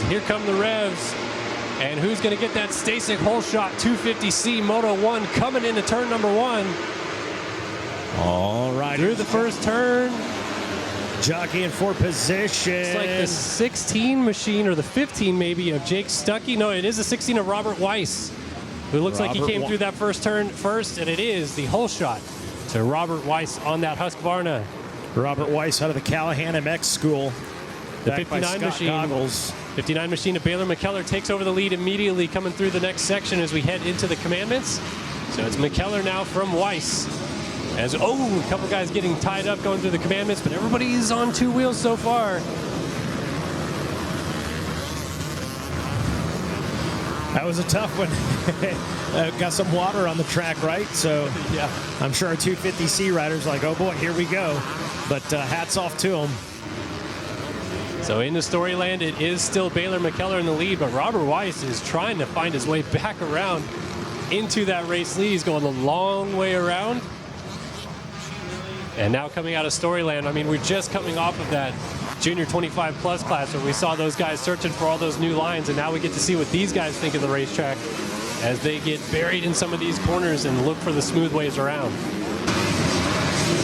Here come the revs. And who's going to get that Stasek hole shot? 250C Moto 1 coming into turn number 1. All right. Through the first turn. Jockeying for position. It's like the 16 machine, or the 15 maybe, of Jake Stuckey. No, it is the 16 of Robert Weiss, who looks like he came through that first turn first, and it is the hole shot to Robert Weiss on that Husqvarna. Robert Weiss out of the Callahan MX school. The 59 machine. Goggles. 59 machine of Baylor McKellar takes over the lead immediately coming through the next section as we head into the commandments. So it's McKellar now from Weiss. As, a couple guys getting tied up going through the commandments, but everybody's on two wheels so far. That was a tough one. Got some water on the track, right? So yeah, I'm sure our 250C riders like, oh boy, here we go. But hats off to them. So into Storyland, it is still Baylor McKellar in the lead, but Robert Weiss is trying to find his way back around into that race lead. He's going the long way around. And now coming out of Storyland, I mean, we're just coming off of that Junior 25 Plus class where we saw those guys searching for all those new lines, and now we get to see what these guys think of the racetrack as they get buried in some of these corners and look for the smooth ways around.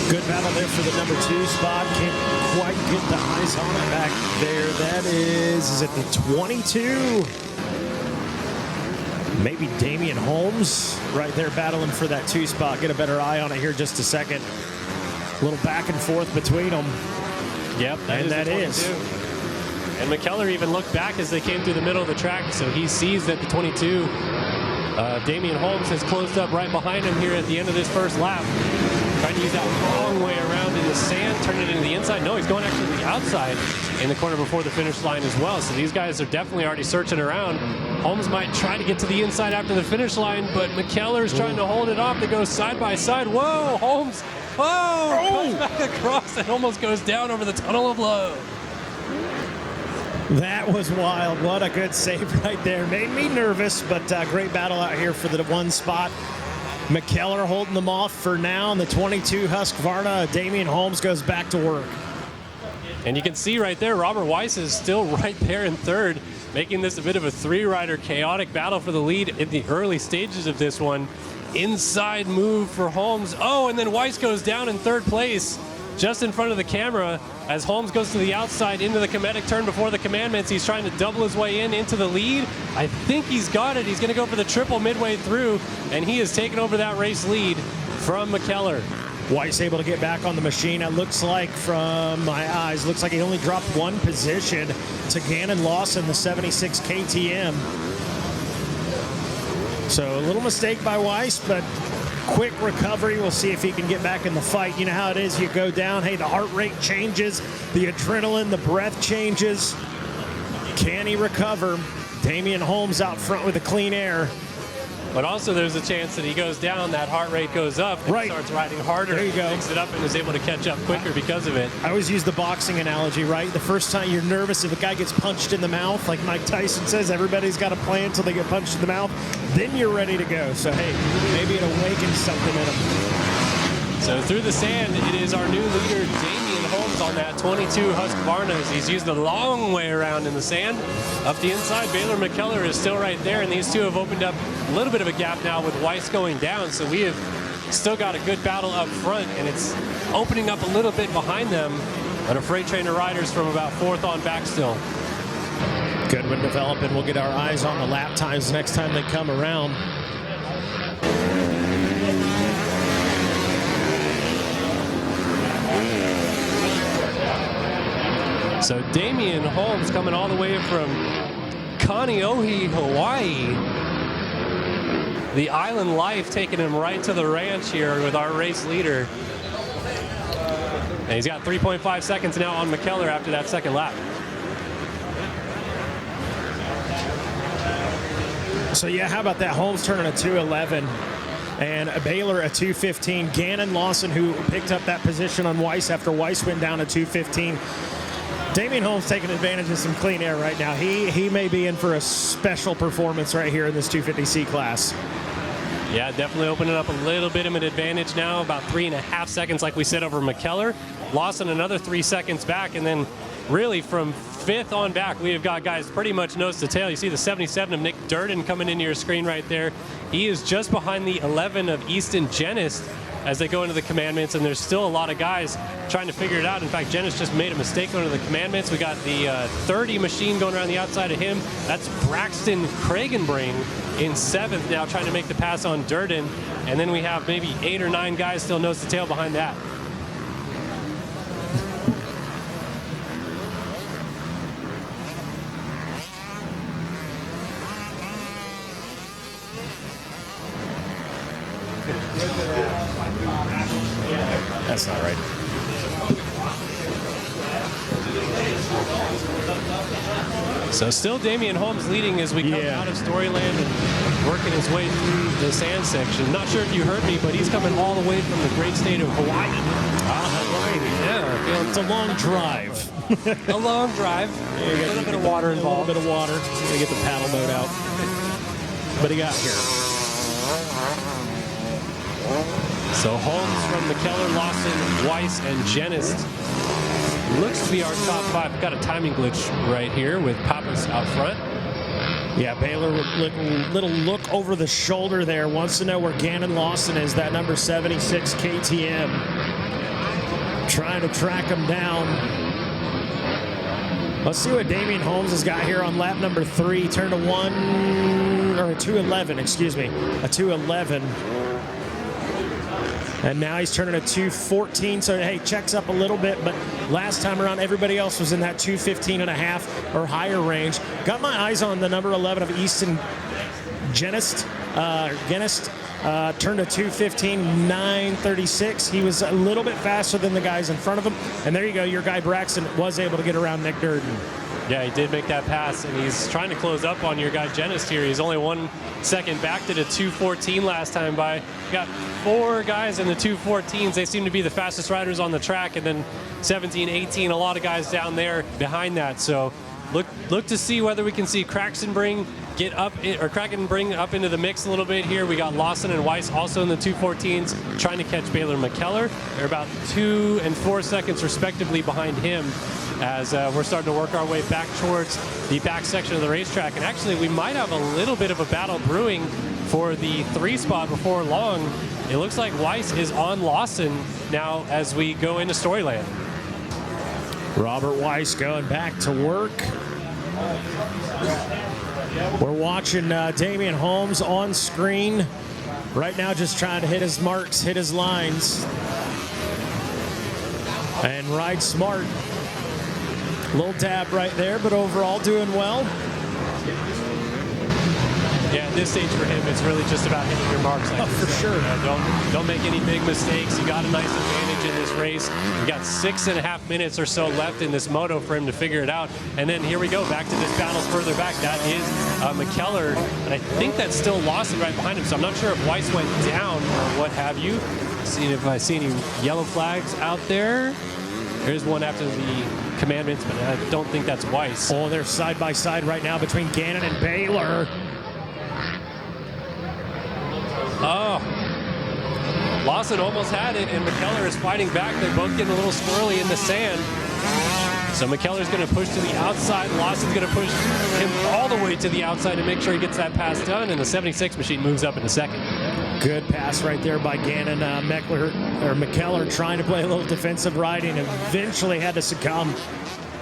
Good battle there for the number 2 spot. Can't quite get the eyes on it back there. That is it the 22? Maybe Damian Holmes right there battling for that 2 spot. Get a better eye on it here just a second. A little back and forth between them. Yep, that is. And McKellar even looked back as they came through the middle of the track, so he sees that the 22, Damian Holmes, has closed up right behind him here at the end of this first lap. Trying to use that long way around in the sand, turn it into the inside. No, he's going actually to the outside in the corner before the finish line as well. So these guys are definitely already searching around. Holmes might try to get to the inside after the finish line, but McKellar's trying to hold it off. They go side by side. Whoa, Holmes. Whoa! Comes back across and almost goes down over the tunnel of love. That was wild. What a good save right there. Made me nervous, but great battle out here for the 1 spot. McKellar holding them off for now. And the 22 Husqvarna, Damian Holmes, goes back to work. And you can see right there, Robert Weiss is still right there in third, making this a bit of a 3-rider chaotic battle for the lead in the early stages of this one. Inside move for Holmes. Oh, and then Weiss goes down in 3rd place just in front of the camera as Holmes goes to the outside into the comedic turn before the commandments. He's trying to double his way into the lead. I think he's got it. He's going to go for the triple midway through, and he has taken over that race lead from McKellar. Weiss able to get back on the machine. It looks like, from my eyes, looks like he only dropped 1 position to Gannon Lawson, the 76 KTM. So a little mistake by Weiss, but quick recovery. We'll see if he can get back in the fight. You know how it is. You go down. Hey, the heart rate changes. The adrenaline, the breath changes. Can he recover? Damian Holmes out front with the clean air. But also there's a chance that he goes down, that heart rate goes up, and he starts riding harder. There you go. Picks it up and is able to catch up quicker because of it. I always use the boxing analogy, right? The first time you're nervous if a guy gets punched in the mouth, like Mike Tyson says, everybody's got a plan until they get punched in the mouth. Then you're ready to go. So, hey, maybe it awakens something in him. So through the sand, it is our new leader, Damian Holmes, on that 22 Husqvarna. He's used the long way around in the sand. Up the inside, Baylor McKellar is still right there, and these two have opened up a little bit of a gap now with Weiss going down. So we have still got a good battle up front, and it's opening up a little bit behind them. But a freight trainer riders from about 4th on back still. Good one developing. We'll get our eyes on the lap times next time they come around. So Damian Holmes coming all the way from Kaneohe, Hawaii. The island life taking him right to the ranch here with our race leader. And he's got 3.5 seconds now on McKellar after that second lap. So yeah, how about that? Holmes turning a 2:11 and a Baylor a 2:15. Gannon Lawson, who picked up that position on Weiss after Weiss went down to 2:15. Damian Holmes taking advantage of some clean air right now. He may be in for a special performance right here in this 250C class. Yeah, definitely opening up a little bit of an advantage now, about 3.5 seconds like we said over McKellar. Lawson another 3 seconds back, and then really from 5th on back, we have got guys pretty much nose to tail. You see the 77 of Nick Durden coming into your screen right there. He is just behind the 11 of Easton Jennist as they go into the commandments, and there's still a lot of guys trying to figure it out. In fact, Jennist just made a mistake going to the commandments. We got the 30 machine going around the outside of him. That's Braxton Kragenbring in 7th now, trying to make the pass on Durden. And then we have maybe 8 or 9 guys still nose to tail behind that. That's not right. So still Damian Holmes leading as we come out of Storyland and working his way through the sand section. Not sure if you heard me, but he's coming all the way from the great state of Hawaii. Yeah, it's a long drive. A long drive. Yeah, a little bit of water involved. A little bit of water. Gotta get the paddle boat out. But he got here. So Holmes from McKellar, Lawson, Weiss, and Jennist. Looks to be our top 5. We've got a timing glitch right here with Pappas out front. Yeah, Baylor with little look over the shoulder there. Wants to know where Gannon Lawson is, that number 76 KTM. Trying to track him down. Let's see what Damian Holmes has got here on lap number 3. Turned a 2:11, excuse me. A 2:11. And now he's turning a 2:14, so hey, checks up a little bit, but last time around everybody else was in that 2:15 and a half or higher range. Got my eyes on the number 11 of Easton Jennist. Turned a 2:15, 9:36. He was a little bit faster than the guys in front of him. And there you go, your guy Braxton was able to get around Nick Durden. Yeah, he did make that pass, and he's trying to close up on your guy Jennist here. He's only 1 second back, did a 2:14 last time by. We got 4 guys in the 2:14s. They seem to be the fastest riders on the track, and then 17, 18, a lot of guys down there behind that. So look to see whether we can see Kragenbring up into the mix a little bit here. We got Lawson and Weiss also in the 2:14s trying to catch Baylor McKellar. They're about 2 and 4 seconds respectively behind him as we're starting to work our way back towards the back section of the racetrack. And actually, we might have a little bit of a battle brewing for the 3 spot before long. It looks like Weiss is on Lawson now as we go into Storyland. Robert Weiss going back to work. We're watching Damian Holmes on screen right now, just trying to hit his marks, hit his lines, and ride smart. Little dab right there, but overall doing well. Yeah, at this stage for him, it's really just about hitting your marks. Like for sure. Don't make any big mistakes. You got a nice advantage in this race. You got 6.5 minutes or so left in this moto for him to figure it out. And then here we go, back to this battle further back. That is McKellar, and I think that's still Lawson right behind him. So I'm not sure if Weiss went down or what have you. Seeing if I see any yellow flags out there. There's one after the commandments, but I don't think that's Weiss. Oh, they're side by side right now between Gannon and Baylor. Oh, Lawson almost had it, and McKellar is fighting back. They're both getting a little squirrely in the sand. So McKellar's going to push to the outside. Lawson's going to push him all the way to the outside to make sure he gets that pass done, and the 76 machine moves up into second. Good pass right there by Gannon. McKellar trying to play a little defensive riding, eventually had to succumb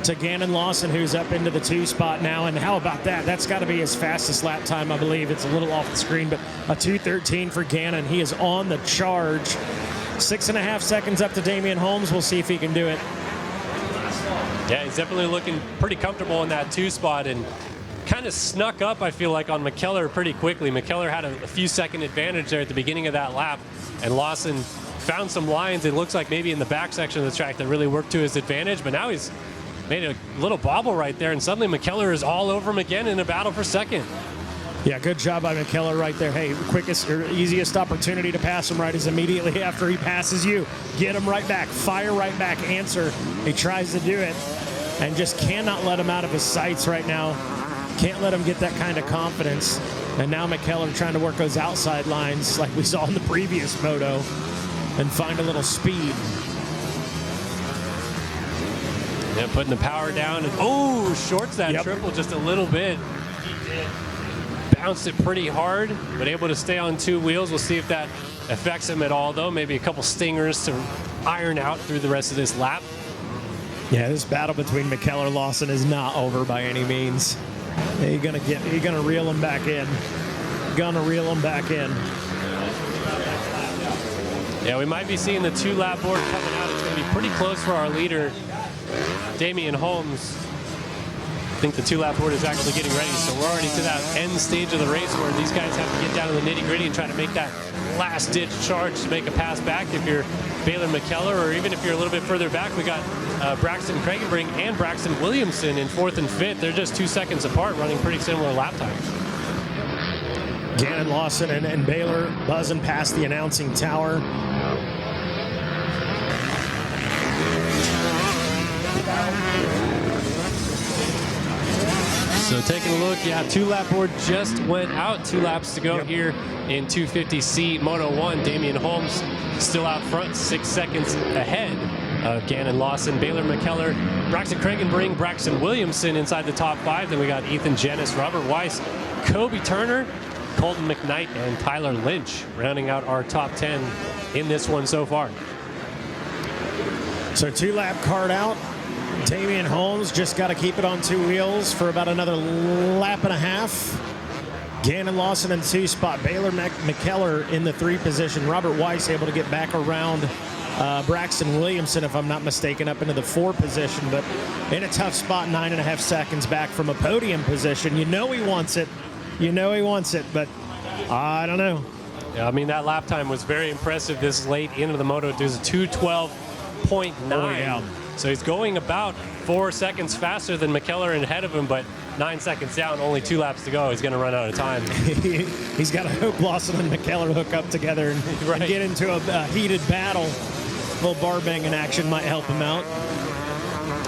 to Gannon Lawson, who's up into the 2 spot now. And how about that? That's got to be his fastest lap time, I believe. It's a little off the screen, but a 2:13 for Gannon. He is on the charge. 6.5 seconds up to Damian Holmes. We'll see if he can do it. Yeah, he's definitely looking pretty comfortable in that 2 spot and kind of snuck up, I feel like, on McKellar pretty quickly. McKellar had a few second advantage there at the beginning of that lap, and Lawson found some lines, it looks like maybe in the back section of the track, that really worked to his advantage, but now he's made a little bobble right there, and suddenly McKellar is all over him again in a battle for second. Yeah, good job by McKellar right there. Hey, quickest or easiest opportunity to pass him right is immediately after he passes you. Get him right back, fire right back, answer. He tries to do it and just cannot let him out of his sights right now. Can't let him get that kind of confidence. And now McKellar trying to work those outside lines like we saw in the previous moto and find a little speed. Yeah, putting the power down. And, oh, shorts that triple just a little bit. Bounced it pretty hard, but able to stay on 2 wheels. We'll see if that affects him at all, though. Maybe a couple stingers to iron out through the rest of this lap. Yeah, this battle between McKellar Lawson is not over by any means. You're gonna reel him back in. Gonna reel him back in. Yeah, we might be seeing the 2-lap board coming out. It's going to be pretty close for our leader, Damian Holmes. I think the 2-lap board is actually getting ready, so we're already to that end stage of the race where these guys have to get down to the nitty-gritty and try to make that last-ditch charge to make a pass back. If you're Baylor McKellar, or even if you're a little bit further back, we got Braxton Kragenbrink and Braxton Williamson in 4th and 5th. They're just 2 seconds apart, running pretty similar lap times. Gannon Lawson and Baylor buzzing past the announcing tower. So taking a look, 2-lap board just went out. 2 laps to go here in 250C Moto 1. Damian Holmes still out front, 6 seconds ahead of Gannon Lawson, Baylor McKellar, Braxton Kragenbrink, Braxton Williamson inside the top 5. Then we got Ethan Jennis, Robert Weiss, Kobe Turner, Colton McKnight, and Tyler Lynch rounding out our top 10 in this one so far. So 2-lap card out. Damian Holmes just got to keep it on 2 wheels for about another lap and a half. Gannon Lawson in 2 spot. Baylor McKellar in the 3 position. Robert Weiss able to get back around Braxton Williamson, if I'm not mistaken, up into the 4 position, but in a tough spot, 9.5 seconds back from a podium position. You know he wants it. You know he wants it, but I don't know. Yeah, I mean, that lap time was very impressive this late into the moto. It was a 2:12.9. Oh, yeah. So he's going about 4 seconds faster than McKellar and ahead of him, but 9 seconds down, only 2 laps to go. He's going to run out of time. He's got to hope Lawson and McKellar hook up together and get into a heated battle. A little bar banging action might help him out.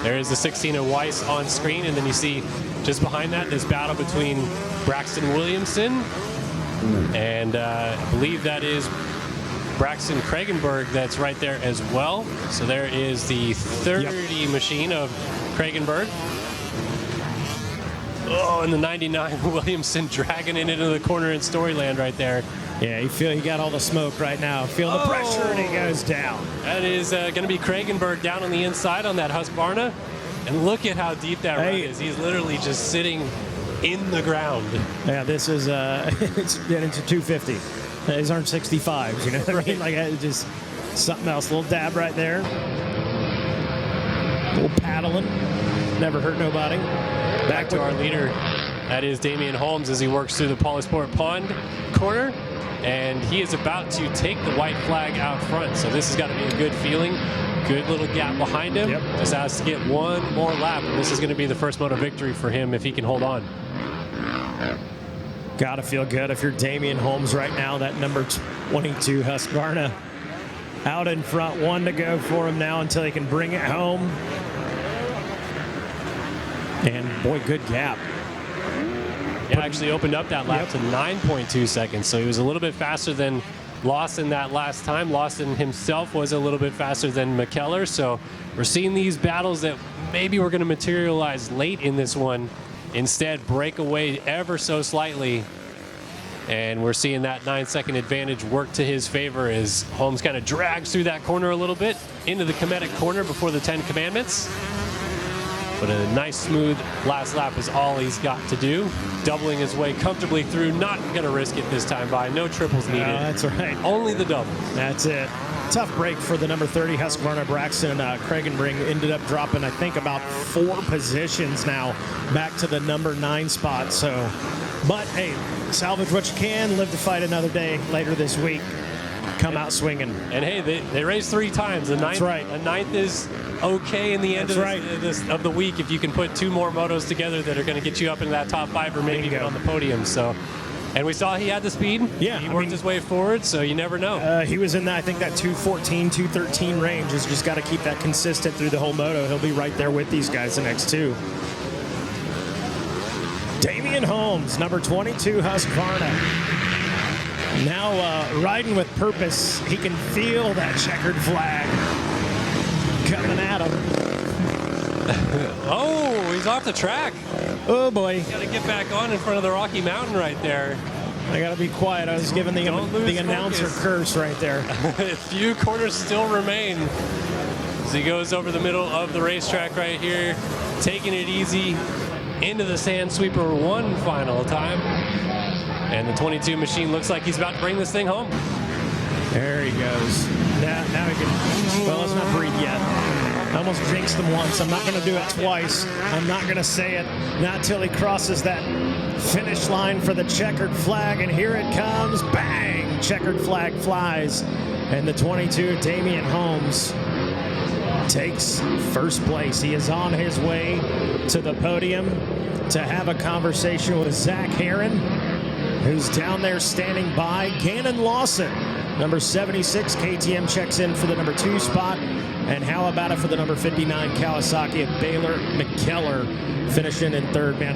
There is the 16 of Weiss on screen, and then you see just behind that this battle between Braxton Williamson and I believe that is Braxton Kragenberg that's right there as well. So there is the 30 machine of Kragenberg. Oh, and the 99 Williamson dragging it into the corner in Storyland right there. Yeah, you got all the smoke right now. Feel the pressure, and he goes down. That is going to be Kragenberg down on the inside on that Husqvarna. And look at how deep that run is. He's literally just sitting in the ground. Yeah, this is it's getting to 250. These aren't 65s, you know what I mean? Like, just something else. A little dab right there. A little paddling. Never hurt nobody. Back to our leader. That is Damian Holmes as he works through the Polysport Pond corner. And he is about to take the white flag out front. So this has got to be a good feeling. Good little gap behind him. Just has to get one more lap. And this is going to be the first moto victory for him if he can hold on. Got to feel good if you're Damian Holmes right now. That number 22 Husqvarna out in front. 1 to go for him now until he can bring it home. And boy, good gap. It actually opened up that lap to 9.2 seconds. So he was a little bit faster than Lawson that last time. Lawson himself was a little bit faster than McKellar. So we're seeing these battles that maybe we're going to materialize late in this one. Instead, break away ever so slightly. And we're seeing that 9-second advantage work to his favor as Holmes kind of drags through that corner a little bit into the Cometic corner before the 10 Commandments. But a nice, smooth last lap is all he's got to do. Doubling his way comfortably through. Not going to risk it this time by. No triples needed. That's right. Only the doubles. That's it. Tough break for the number 30 Husqvarna. Braxton Kragenbrink ended up dropping, I think, about 4 positions now back to the number 9 spot. So, but hey, salvage what you can. Live to fight another day later this week. Come out swinging. And hey, they raced 3 times. A ninth is okay in the end of the week if you can put 2 more motos together that are going to get you up into that top 5 or maybe even on the podium. So, and we saw he had the speed. Yeah, he worked his way forward, so you never know. He was in that, I think, that 214, 213 range. He's just got to keep that consistent through the whole moto. He'll be right there with these guys the next 2. Damian Holmes, number 22 Husqvarna. Now riding with purpose. He can feel that checkered flag coming at him. Oh, he's off the track. Oh boy. Got to get back on in front of the Rocky Mountain right there. I got to be quiet. I was giving the announcer curse right there. A few corners still remain as he goes over the middle of the racetrack right here, taking it easy into the sand sweeper one final time. And the 22 machine looks like he's about to bring this thing home. There he goes. Now he can, well, let's not breathe yet. I almost jinxed him once. I'm not going to do it twice. I'm not going to say it. Not till he crosses that finish line for the checkered flag. And here it comes. Bang! Checkered flag flies. And the 22, Damian Holmes, takes first place. He is on his way to the podium to have a conversation with Zach Herron, who's down there standing by. Gannon Lawson, number 76, KTM checks in for the number 2 spot. And how about it for the number 59 Kawasaki of Baylor McKellar finishing in third, man.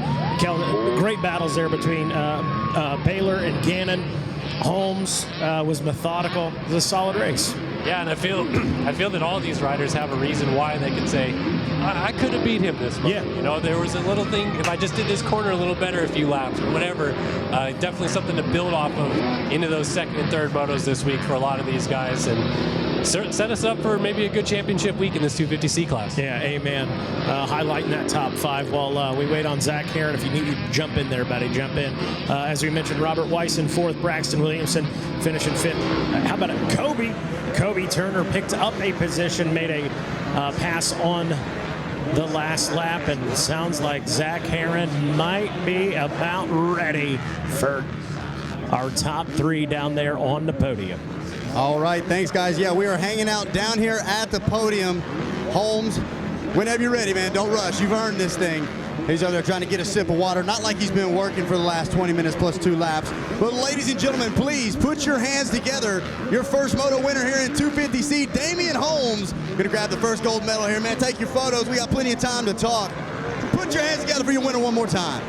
Great battles there between Baylor and Gannon. Holmes was methodical. It was a solid race. Yeah, and I feel that all these riders have a reason why they can say, I could have beat him this month. Yeah. You know, there was a little thing, if I just did this corner a little better a few laps or whatever, definitely something to build off of into those second and third motos this week for a lot of these guys. And set us up for maybe a good championship week in this 250C class. Yeah, amen. Highlighting that top 5 while we wait on Zach Herron. If you need to jump in there, buddy, jump in. As we mentioned, Robert Weiss in 4th, Braxton Williamson finishing 5th. How about it? Kobe Turner picked up a position, made a pass on the last lap, and it sounds like Zach Herron might be about ready for our top 3 down there on the podium. All right, thanks, guys. Yeah, we are hanging out down here at the podium. Holmes, whenever you're ready, man, don't rush. You've earned this thing. He's over there trying to get a sip of water, not like he's been working for the last 20 minutes plus 2 laps. But ladies and gentlemen, please put your hands together. Your first moto winner here in 250C, Damian Holmes. Gonna grab the first gold medal here, man. Take your photos. We got plenty of time to talk. Put your hands together for your winner one more time.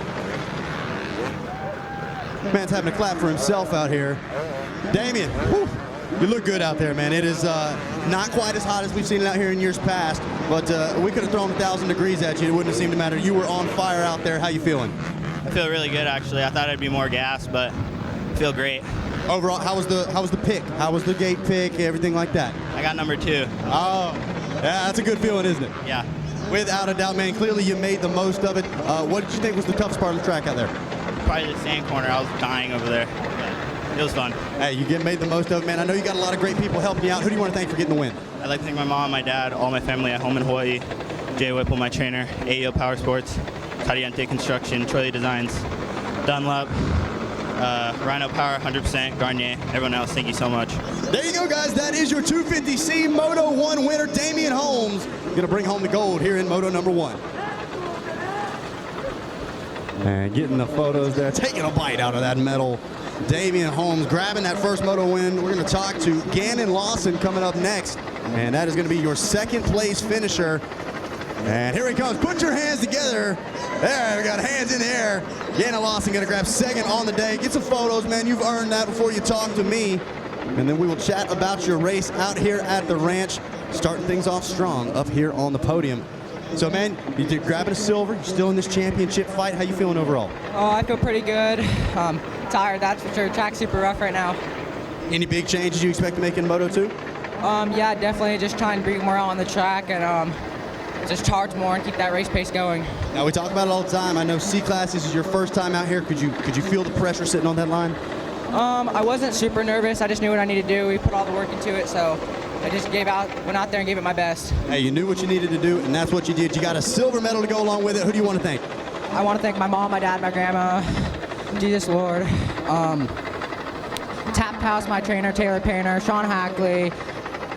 Man's having a clap for himself out here. Damian, whew, you look good out there, man. It is not quite as hot as we've seen it out here in years past, but we could have thrown 1,000 degrees at you. It wouldn't have seemed to matter. You were on fire out there. How you feeling? I feel really good, actually. I thought I'd be more gas, but I feel great. Overall, how was the pick? How was the gate pick? Everything like that? I got number 2. Oh, yeah, that's a good feeling, isn't it? Yeah. Without a doubt, man. Clearly, you made the most of it. What did you think was the toughest part of the track out there? Probably the sand corner. I was dying over there. It was fun. Hey, you made the most of it, man. I know you got a lot of great people helping you out. Who do you want to thank for getting the win? I'd like to thank my mom, my dad, all my family at home in Hawaii, Jay Whipple, my trainer, AEO Power Sports, Cadiente Construction, Troy Designs, Dunlop, Rhino Power, 100%, Garnier, everyone else, thank you so much. There you go, guys. That is your 250C Moto 1 winner, Damian Holmes. Going to bring home the gold here in Moto number 1. And getting the photos there, taking a bite out of that medal. Damian Holmes grabbing that first moto win. We're going to talk to Gannon Lawson coming up next, and that is going to be your second place finisher. And here he comes. Put your hands together. There, we got hands in the air. Gannon Lawson going to grab second on the day. Get some photos, man. You've earned that before you talk to me. And then we will chat about your race out here at the ranch, starting things off strong up here on the podium. So, man, you're grabbing a silver. You're still in this championship fight. How you feeling overall? Oh, I feel pretty good. Tired, that's for sure. Track's super rough right now. Any big changes you expect to make in Moto 2? Yeah, definitely just trying to breathe more out on the track and just charge more and keep that race pace going. Now, we talk about it all the time. I know C-Class, this is your first time out here. Could you feel the pressure sitting on that line? I wasn't super nervous. I just knew what I needed to do. We put all the work into it, so I just went out there and gave it my best. Hey, you knew what you needed to do, and that's what you did. You got a silver medal to go along with it. Who do you want to thank? I want to thank my mom, my dad, my grandma, Jesus Lord, Tap House, my trainer, Taylor Painter, Sean Hackley,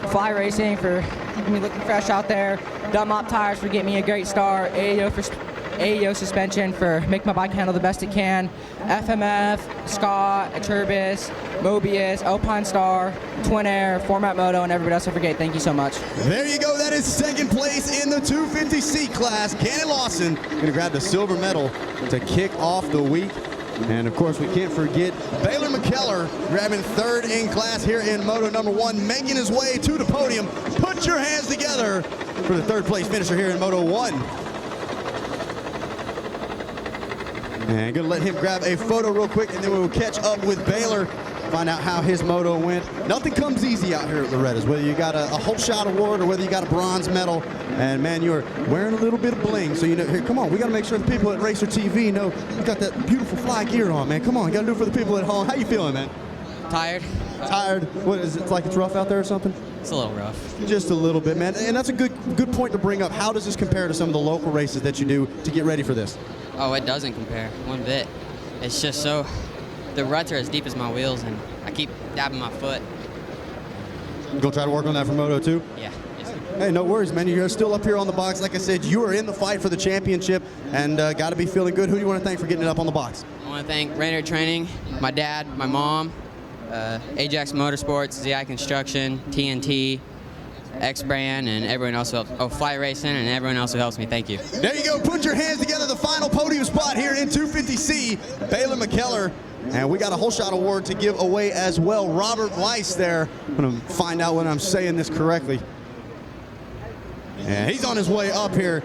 Fly Racing for me looking fresh out there, Dunlop Tires for getting me a great start, AEO Suspension for making my bike handle the best it can, FMF, Scott, Turbis, Mobius, Alpine Star, Twin Air, Format Moto, and everybody else I forget. Thank you so much. There you go. That is second place in the 250C class. Gannon Lawson going to grab the silver medal to kick off the week. And, of course, we can't forget Baylor McKellar grabbing third in class here in Moto number 1, making his way to the podium. Put your hands together for the third place finisher here in Moto 1. And gonna let him grab a photo real quick, and then we'll catch up with Baylor, find out how his moto went. Nothing comes easy out here at Loretta's, whether you got a whole shot award or whether you got a bronze medal. And man, you're wearing a little bit of bling, so you know, here, come on, we gotta make sure the people at Racer TV know you got that beautiful fly gear on, man. Come on, you gotta do it for the people at home. How you feeling, man? Tired. Tired? What is it, like it's rough out there or something? It's a little rough. Just a little bit, man. And that's a good point to bring up. How does this compare to some of the local races that you do to get ready for this? Oh, it doesn't compare one bit. It's just so, the ruts are as deep as my wheels, and I keep dabbing my foot. Go try to work on that for Moto 2? Yeah. Yes, sir. Hey, no worries, man. You're still up here on the box. Like I said, you are in the fight for the championship and got to be feeling good. Who do you want to thank for getting it up on the box? I want to thank Remastered Training, my dad, my mom, Ajax Motorsports, ZI Construction, TNT, X-Brand, and everyone else who helps. Oh, Fly Racing, and everyone else who helps me. Thank you. There you go. Put your hands together. The final podium spot here in 250C. Baylor McKellar. And we got a whole shot award to give away as well. Robert Weiss there. I'm going to find out when I'm saying this correctly. And he's on his way up here.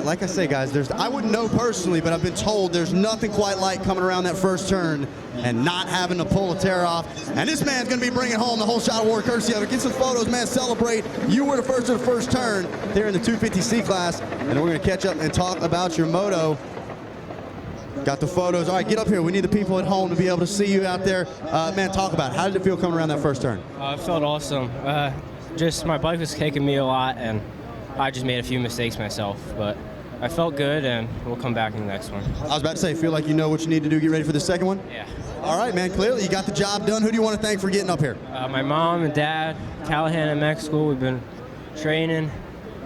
Like I say, guys, I wouldn't know personally, but I've been told there's nothing quite like coming around that first turn and not having to pull a tear off. And this man's going to be bringing home the whole shot award courtesy of it. Get some photos, man. Celebrate. You were the first of the first turn here in the 250C class. And we're going to catch up and talk about your moto. Got the photos. All right, get up here. We need the people at home to be able to see you out there. Man, talk about it. How did it feel coming around that first turn? It felt awesome. Just my bike was kicking me a lot, and I just made a few mistakes myself, but I felt good, and we'll come back in the next one. I was about to say, feel like you know what you need to do. Get ready for the second one? Yeah. All right, man. Clearly, you got the job done. Who do you want to thank for getting up here? My mom and dad, Callahan and Mech School, we've been training.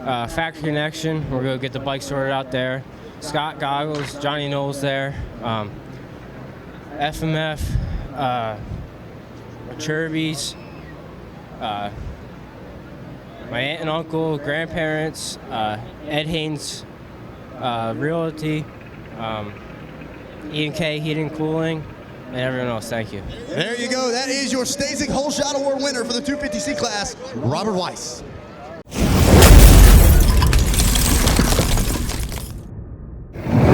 Factory Connection, we're going to get the bike sorted out there. Scott Goggles, Johnny Knowles there. FMF, Chirby's, my aunt and uncle, grandparents, Ed Haynes Realty, E&K Heating and Cooling, and everyone else. Thank you. There you go. That is your Stasek Whole Shot Award winner for the 250C class, Robert Weiss.